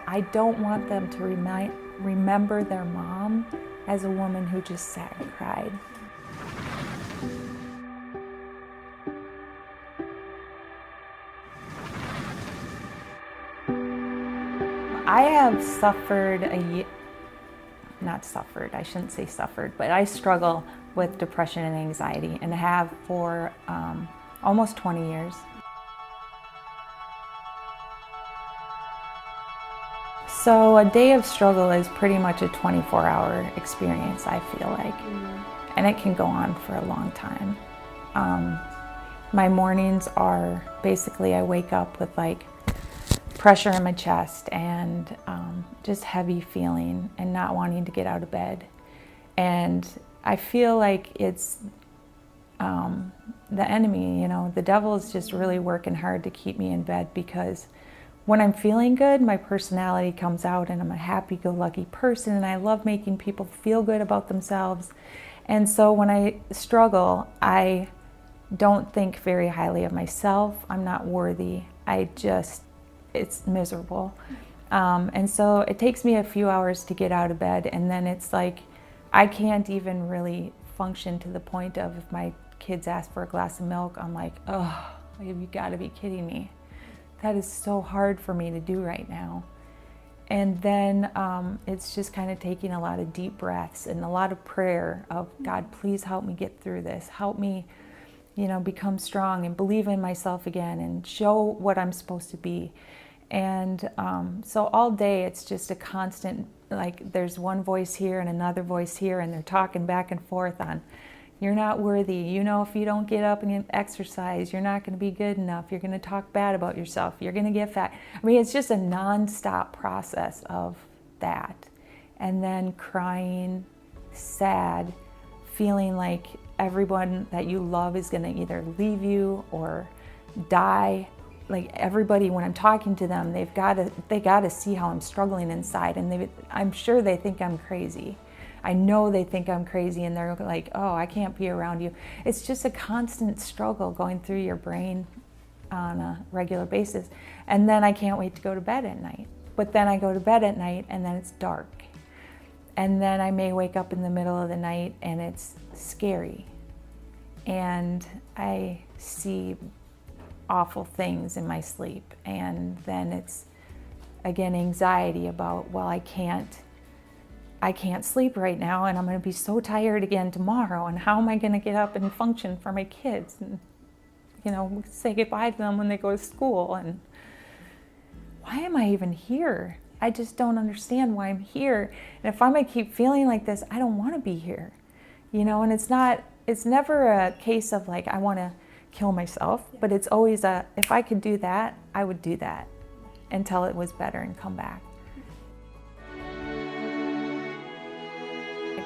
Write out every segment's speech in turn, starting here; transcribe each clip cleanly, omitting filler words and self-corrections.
I don't want them to remember their mom as a woman who just sat and cried. I have suffered I shouldn't say suffered, but I struggle with depression and anxiety and have for almost 20 years. So a day of struggle is pretty much a 24-hour experience, I feel like, and it can go on for a long time. My mornings are basically I wake up with like pressure in my chest and just heavy feeling and not wanting to get out of bed. And I feel like it's the enemy, the devil is just really working hard to keep me in bed, because when I'm feeling good, my personality comes out and I'm a happy-go-lucky person and I love making people feel good about themselves. And so when I struggle, I don't think very highly of myself. I'm not worthy. It's miserable. And so it takes me a few hours to get out of bed, and then it's like I can't even really function to the point of if my kids ask for a glass of milk, I'm like, oh, you gotta be kidding me. That is so hard for me to do right now. And then it's just kind of taking a lot of deep breaths and a lot of prayer of, God, please help me get through this. Help me, become strong and believe in myself again and show what I'm supposed to be. And so all day it's just a constant, like there's one voice here and another voice here, and they're talking back and forth on, you're not worthy. If you don't get up and exercise, you're not going to be good enough. You're going to talk bad about yourself. You're going to get fat. I mean, it's just a nonstop process of that. And then crying, sad, feeling like everyone that you love is going to either leave you or die. Like everybody, when I'm talking to them, they got to see how I'm struggling inside, and I'm sure they think I'm crazy. I know they think I'm crazy, and they're like, oh, I can't be around you. It's just a constant struggle going through your brain on a regular basis. And then I can't wait to go to bed at night. But then I go to bed at night and then it's dark. And then I may wake up in the middle of the night and it's scary. And I see awful things in my sleep. And then it's, again, anxiety about, well, I can't sleep right now, and I'm going to be so tired again tomorrow, and how am I going to get up and function for my kids and, say goodbye to them when they go to school, and why am I even here? I just don't understand why I'm here. And if I'm going to keep feeling like this, I don't want to be here, and it's never a case of like, I want to kill myself, but it's always if I could do that, I would do that until it was better and come back.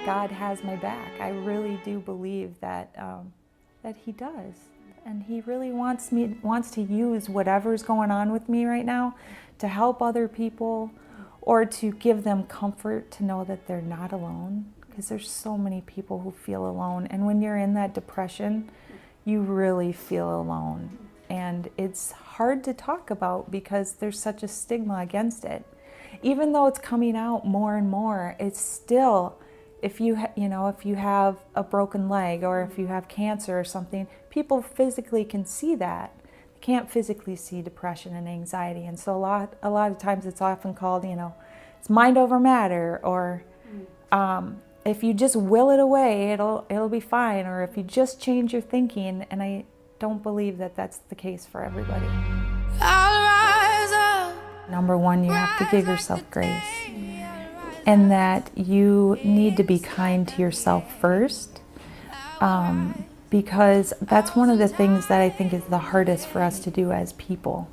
God has my back. I really do believe that He does, and He really wants to use whatever's going on with me right now to help other people, or to give them comfort to know that they're not alone, because there's so many people who feel alone, and when you're in that depression, you really feel alone, and it's hard to talk about because there's such a stigma against it. Even though it's coming out more and more, it's still, if you have a broken leg or if you have cancer or something, people physically can see that. They can't physically see depression and anxiety. And so a lot of times it's often called, it's mind over matter, or if you just will it away, it'll be fine. Or if you just change your thinking, and I don't believe that that's the case for everybody. Number one, you have to give yourself grace. And that you need to be kind to yourself first, because that's one of the things that I think is the hardest for us to do as people.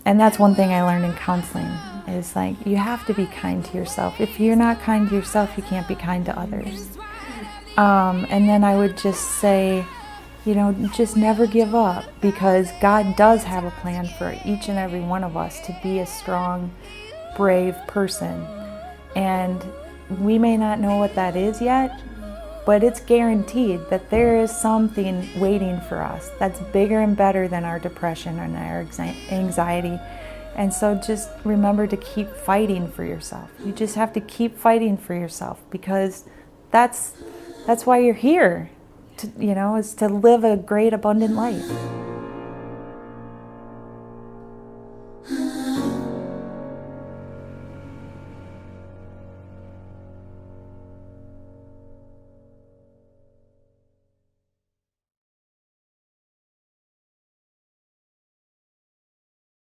And that's one thing I learned in counseling, is like, you have to be kind to yourself. If you're not kind to yourself, you can't be kind to others. And then I would just say, just never give up, because God does have a plan for each and every one of us to be a strong, brave person. And we may not know what that is yet, but it's guaranteed that there is something waiting for us that's bigger and better than our depression and our anxiety. And so just remember to keep fighting for yourself. You just have to keep fighting for yourself, because that's why you're here, is to live a great, abundant life.